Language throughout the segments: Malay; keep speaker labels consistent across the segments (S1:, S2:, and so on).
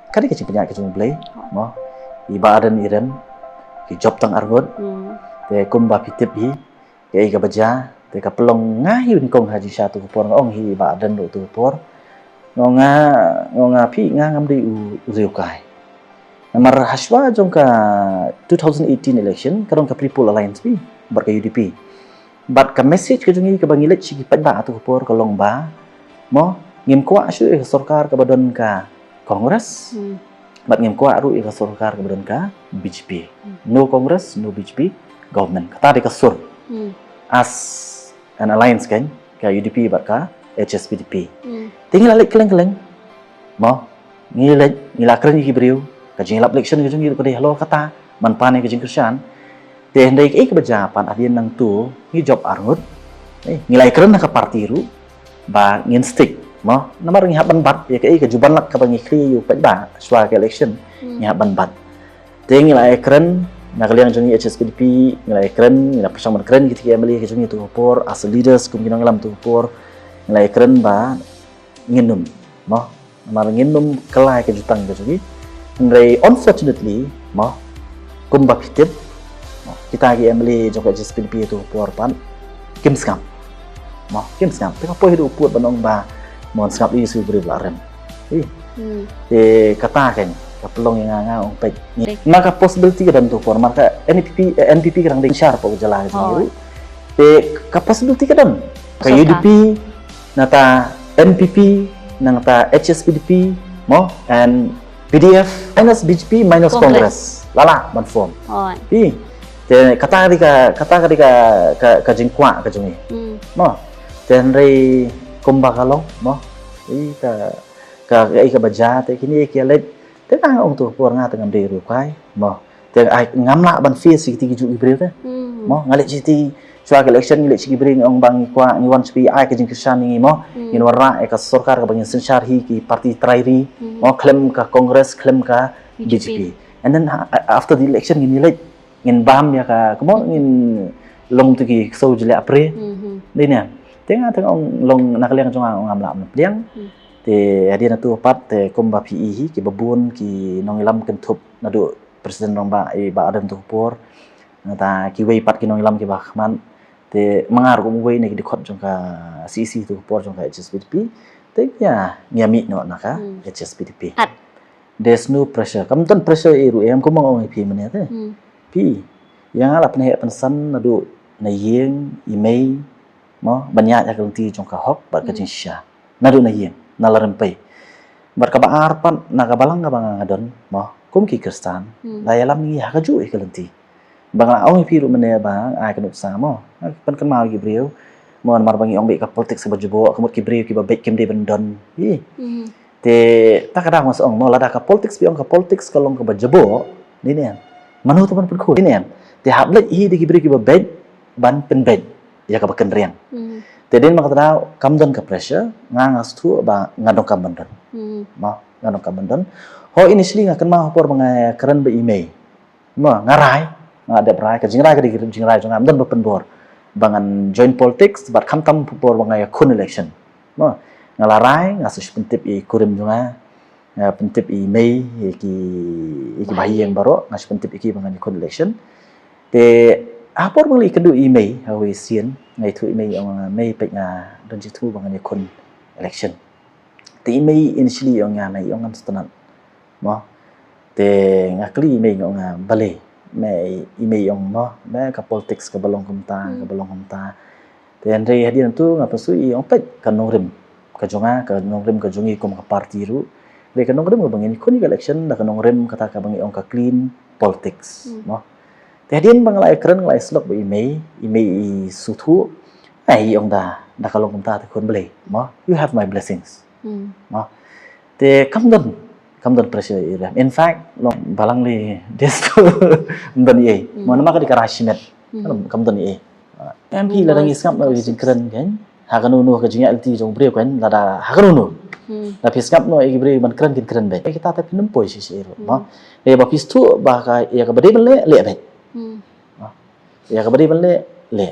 S1: Kadi kecil penyak kecil play, mo ibadan irem, ki job tang argot, te kumba pitip hi, ke iga baja, te kapelong ngayun kong haji satu kupor ngong hi ibadan do tu kupor, ngonga pi ngam di uziukai. Namar haswa jong ka 2018 election, karong ka People Alliance pi, bar ka UDP. But ka message ka jungi ka bangilit sigi padba atu kupor kalong ba, mo ngim kwa syu sarkar ka badon ka Congress, but ngim kwa ru ika sarkar ka badon ka BJP. No Congress, no BJP, government. Kata di kasur as an alliance kan, ka UDP bat ka HSPDP. Tinggal alik keleng-keleng, mo ngilakren iki beriu, ka jing election ka jungi ko di halo kata, manpane ka jing Krisyan. Te hendai ke kebajapan adian nang tu ngi job arngut, ngilai keren ka partiru, ba ngin stick. Mo namar ngi haban bat ya ke juban lak ka bangi kri yu ba swa ke election ngi haban bat te ngi la ekren na kalian jungi HSPDP ngi la ekren ngi la persamaan keren gitu ke amli ke jungi tu por as leaders kum kinang lam tu por ngi la ekren ba nginum mo namar nginum kelai ke jutang ke jungi ndai unfortunately mo kum ba pitip kita ke amli jong HSPDP tu por pan kim skam mo kim skam te ko hidu put banong ba mon skap isu beri belarem. Kata kan, kapelong yang nganga ong pek. Maka possibility kadang tu for maka NPP kadang ding sharp au jalan itu. Ka possibility kadang. Ka UDP nata NPP nata HSPDP mo and PDF minus BJP minus Congress. Lala man form. Kata ka jingkwa ka jungi. Mo. Tenri kumba kalong mo ka baja te kini ke let te nang ong tu por nga tengam de ru kai mo te ai ngam la ban fi si ti ju ibril te mo ngale si ti swa election ngale si ibril ong bang kwa ni wan spi ai ke jing Krisyan ni mo in warna ka sarkar ka bang sensyar hi ki parti trairi mo claim ka Congress claim ka BJP and then after the election ngin let ngin bam ya ka mo ngin long tu ki so jile apre ni ne tengah ong long nakaliang jong ang amlam liang te adia na tu pat te kumba PE hi ki babun ki nongilam kentup nadu presiden rong ba ba adan tu por ta ki wei pat ki nongilam ki bahman te mangar ko wei ne ki dikot jong ka CC tu por jong ka HSPDP te ya nyami no naka HSPDP there's no pressure kam ton pressure iru em ko mong pi mane te pi yang ala pne pensan nadu na yeng email mo banyak ya kelenti jong ka hok bar ka jinsya nadu na yeng nalarempai bar ka baar pan na ka balang ka bang adon mo kum ki Kristan la yalam ni ha ka ju kelenti bang la ong pi ru mene bang ai ka nupsa mo pan kan mau gi brio mo mar bangi ong be ka politik sa bajubo kamut ki brio ki ba bek kim de bendon hi te ta ka dang mas ong mo la da ka politik bi ong ka politik ka long ka bajubo ni ne manu tu pan khu ni ne te hablet hi de ki brio ki ba bek ban pen bek ya ka bakan riang. Tedin makata kamdon ka pressure ngangas tu ba ngadong kamdon. Ma ngadong kamdon. Ho initially ngakan ma hopor mga keren be email. Ma ngarai ngada brai ka jingrai ka dikirim jingrai jong amdon ba penbor. Bangan join politics but kamtam hopor mga kun election. Ma ngalarai ngasus pentip I kurim jonga pentip email iki bahiyeng baro ngas pentip iki bangan kun election. Te apor mali kedu email hawi sien ngai thu email ang mai pek nga don ji thu bang ni kon election te email initially ang nga mai ang stanan mo te ngakli email nga bale mai email ang mo ba ka politics ka balong kumta te andre hadian tu ngapa sui ang pek ka nongrim ka jonga ka nongrim ka jongi kom ka parti ru le ka nongrim bang ni kon election da ka nongrim kata ka bang ang ka clean politics mo Tadian bang lai keren lai slok be email sutu ai ong da kalong kumta te kon bele mo you have my blessings mo te kamdon pressure ira in fact long balang le des tu ndon ye mo nama ka dikarashimet kamdon ye MP la dang iskap no jing keren kan hakanu no ka jing LT jong bre kan la da hakanu no la piskap no e bre man keren be kita ta pinum poi si iro mo e ba pistu ba ka ya ka bade le be ya ka bari banle le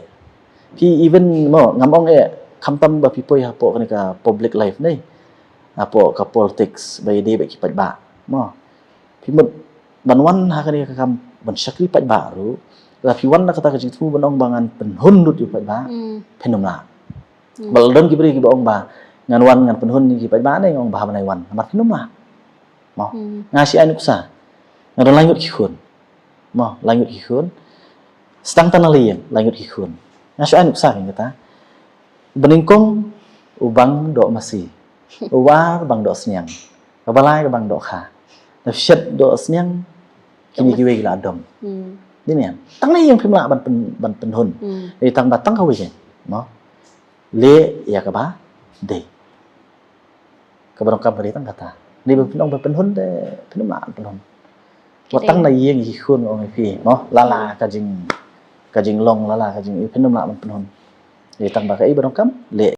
S1: pi even mo ngamong kamtam ba pipoy hapo ka public life nei apa ka politics bai di bai ki pat ba mo pimut banwan ha kani ka kam ban syakri pat ba ru la piwan na kata ka jitu banong bangan penhun dut yu pat ba phenom la bal don ki bri ki bong ba ngan wan ngan penhun ni ki pat ba nei ong ba banai wan mat phenom la mo ngasi anu sa ngadon langut ki khun mo langut ki khun stang tanali yang langut ki khun ngasi anu sa kan kata beningkong ubang do masih uwar bang do senyang kabalai ke bang do kha nafsat do senyang kini kiwe gila dom ini ya tang ni yang pimla ban penhun di tang batang kawe je no le ya ka ba de ka barang ka bari tang kata ni ban penhun de penhun la penhun watang na yang ki khun ong pi no lala ka jing long lala ka jing penhun la ban penhun di tang ba kai barang kam le